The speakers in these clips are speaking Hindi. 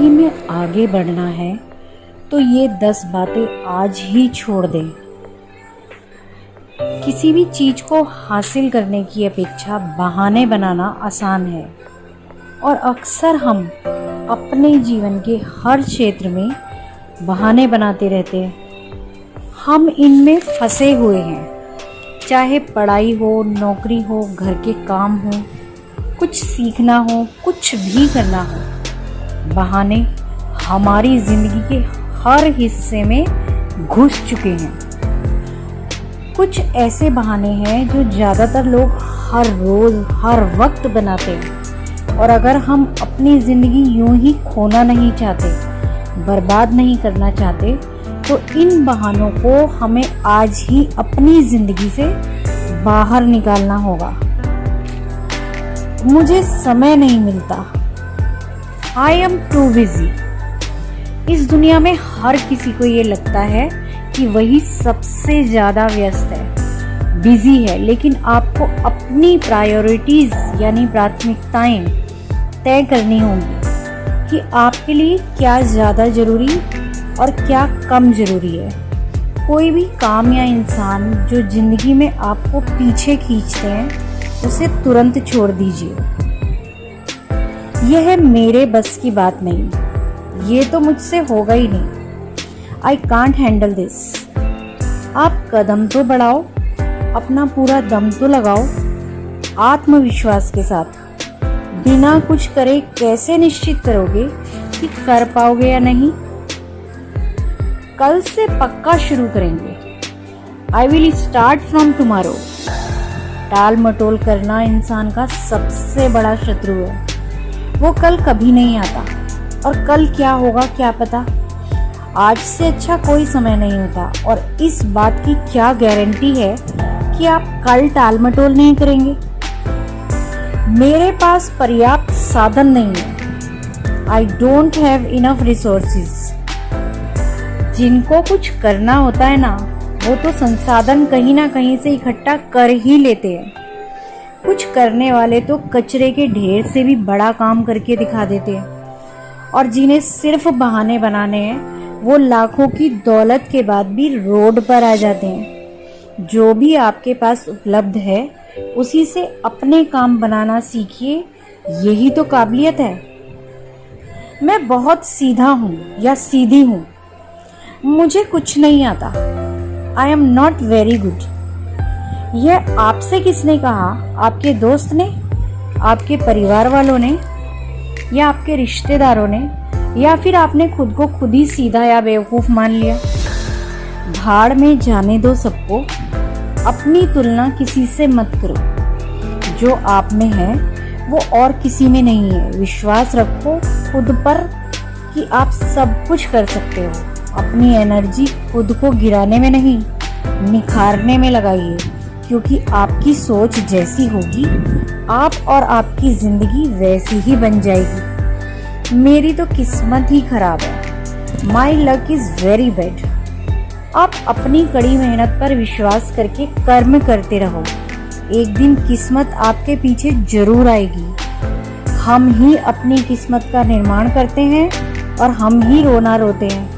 जिंदगी में आगे बढ़ना है तो ये 10 बातें आज ही छोड़ दें। किसी भी चीज को हासिल करने की अपेक्षा बहाने बनाना आसान है और अक्सर हम अपने जीवन के हर क्षेत्र में बहाने बनाते रहते हैं। हम इनमें फंसे हुए हैं, चाहे पढ़ाई हो, नौकरी हो, घर के काम हो, कुछ सीखना हो, कुछ भी करना हो। बहाने हमारी जिंदगी के हर हिस्से में घुस चुके हैं। कुछ ऐसे बहाने हैं जो ज़्यादातर लोग हर रोज़ हर वक्त बनाते हैं, और अगर हम अपनी ज़िंदगी यूं ही खोना नहीं चाहते, बर्बाद नहीं करना चाहते, तो इन बहानों को हमें आज ही अपनी ज़िंदगी से बाहर निकालना होगा। मुझे समय नहीं मिलता, आई एम टू बिजी। इस दुनिया में हर किसी को ये लगता है कि वही सबसे ज़्यादा व्यस्त है, बिजी है, लेकिन आपको अपनी प्रायोरिटीज यानी प्राथमिकताएं तय करनी होंगी कि आपके लिए क्या ज़्यादा जरूरी और क्या कम जरूरी है। कोई भी काम या इंसान जो जिंदगी में आपको पीछे खींचते हैं, उसे तुरंत छोड़ दीजिए। यह मेरे बस की बात नहीं, ये तो मुझसे होगा ही नहीं। I can't handle this. आप कदम तो बढ़ाओ, अपना पूरा दम तो लगाओ, आत्मविश्वास के साथ। बिना कुछ करे कैसे निश्चित करोगे कि कर पाओगे या नहीं? कल से पक्का शुरू करेंगे। I will start from tomorrow. टाल मटोल करना इंसान का सबसे बड़ा शत्रु है। वो कल कभी नहीं आता, और कल क्या होगा क्या पता। आज से अच्छा कोई समय नहीं होता, और इस बात की क्या गारंटी है कि आप कल टाल मटोल नहीं करेंगे। मेरे पास पर्याप्त साधन नहीं है। I don't have enough resources. जिनको कुछ करना होता है ना, वो तो संसाधन कहीं ना कहीं से इकट्ठा कर ही लेते हैं। कुछ करने वाले तो कचरे के ढेर से भी बड़ा काम करके दिखा देते हैं, और जिन्हें सिर्फ बहाने बनाने हैं, वो लाखों की दौलत के बाद भी रोड पर आ जाते हैं। जो भी आपके पास उपलब्ध है, उसी से अपने काम बनाना सीखिए। यही तो काबिलियत है। मैं बहुत सीधा हूँ या सीधी हूँ, मुझे कुछ नहीं आता। I am not very good. यह आपसे किसने कहा? आपके दोस्त ने, आपके परिवार वालों ने, या आपके रिश्तेदारों ने, या फिर आपने खुद को खुद ही सीधा या बेवकूफ मान लिया? भाड़ में जाने दो सबको। अपनी तुलना किसी से मत करो। जो आप में है वो और किसी में नहीं है। विश्वास रखो खुद पर कि आप सब कुछ कर सकते हो। अपनी एनर्जी खुद को गिराने में नहीं, निखारने में लगाइए, क्योंकि आपकी सोच जैसी होगी, आप और आपकी जिंदगी वैसी ही बन जाएगी। मेरी तो किस्मत ही खराब है। My luck is very bad. आप अपनी कड़ी मेहनत पर विश्वास करके कर्म करते रहो। एक दिन किस्मत आपके पीछे जरूर आएगी। हम ही अपनी किस्मत का निर्माण करते हैं, और हम ही रोना रोते हैं।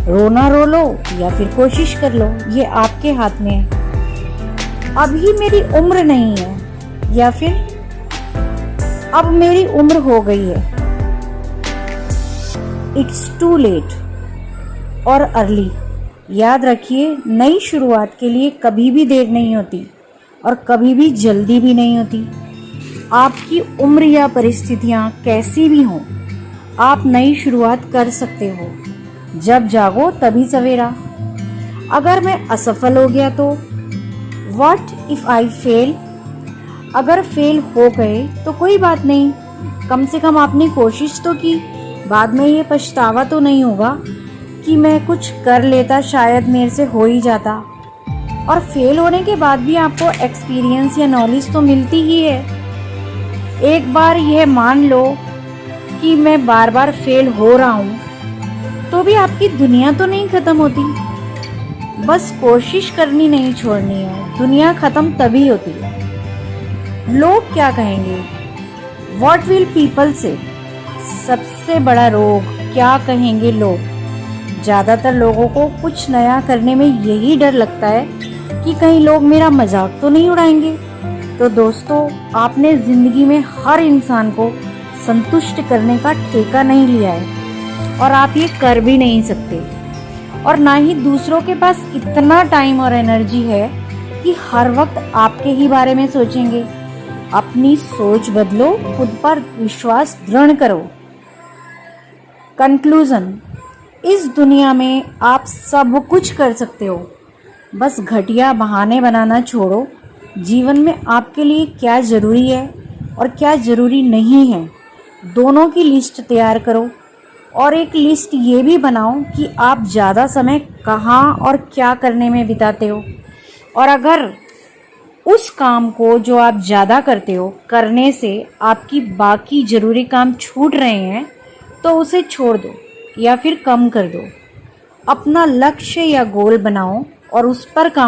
रोना रो लो या फिर कोशिश कर लो, ये आपके हाथ में है। अभी मेरी उम्र नहीं है, या फिर अब मेरी उम्र हो गई है। इट्स टू लेट और अर्ली। याद रखिए, नई शुरुआत के लिए कभी भी देर नहीं होती, और कभी भी जल्दी भी नहीं होती। आपकी उम्र या परिस्थितियां कैसी भी हों, आप नई शुरुआत कर सकते हो। जब जागो तभी सवेरा। अगर मैं असफल हो गया तो What if I fail? अगर फेल हो गए तो कोई बात नहीं, कम से कम आपने कोशिश तो की। बाद में ये पछतावा तो नहीं होगा कि मैं कुछ कर लेता, शायद मेरे से हो ही जाता। और फेल होने के बाद भी आपको एक्सपीरियंस या नॉलेज तो मिलती ही है। एक बार यह मान लो कि मैं बार बार फेल हो रहा हूँ, तो भी आपकी दुनिया तो नहीं खत्म होती। बस कोशिश करनी नहीं छोड़नी है। दुनिया खत्म तभी होती है। लोग क्या कहेंगे? What will people say? सबसे बड़ा रोग क्या कहेंगे लोग। ज़्यादातर लोगों को कुछ नया करने में यही डर लगता है कि कहीं लोग मेरा मजाक तो नहीं उड़ाएंगे। तो दोस्तों, आपने ज़िंदगी में हर इंसान को संतुष्ट करने का ठेका नहीं लिया है और आप ये कर भी नहीं सकते। और ना ही दूसरों के पास इतना टाइम और एनर्जी है कि हर वक्त आपके ही बारे में सोचेंगे। अपनी सोच बदलो, खुद पर विश्वास दृढ़ करो। कंक्लूजन, इस दुनिया में आप सब कुछ कर सकते हो, बस घटिया बहाने बनाना छोड़ो। जीवन में आपके लिए क्या ज़रूरी है और क्या ज़रूरी नहीं है, दोनों की लिस्ट तैयार करो। और एक लिस्ट ये भी बनाओ कि आप ज़्यादा समय कहाँ और क्या करने में बिताते हो। और अगर उस काम को जो आप ज़्यादा करते हो करने से आपकी बाकी ज़रूरी काम छूट रहे हैं तो उसे छोड़ दो या फिर कम कर दो। अपना लक्ष्य या गोल बनाओ और उस पर काम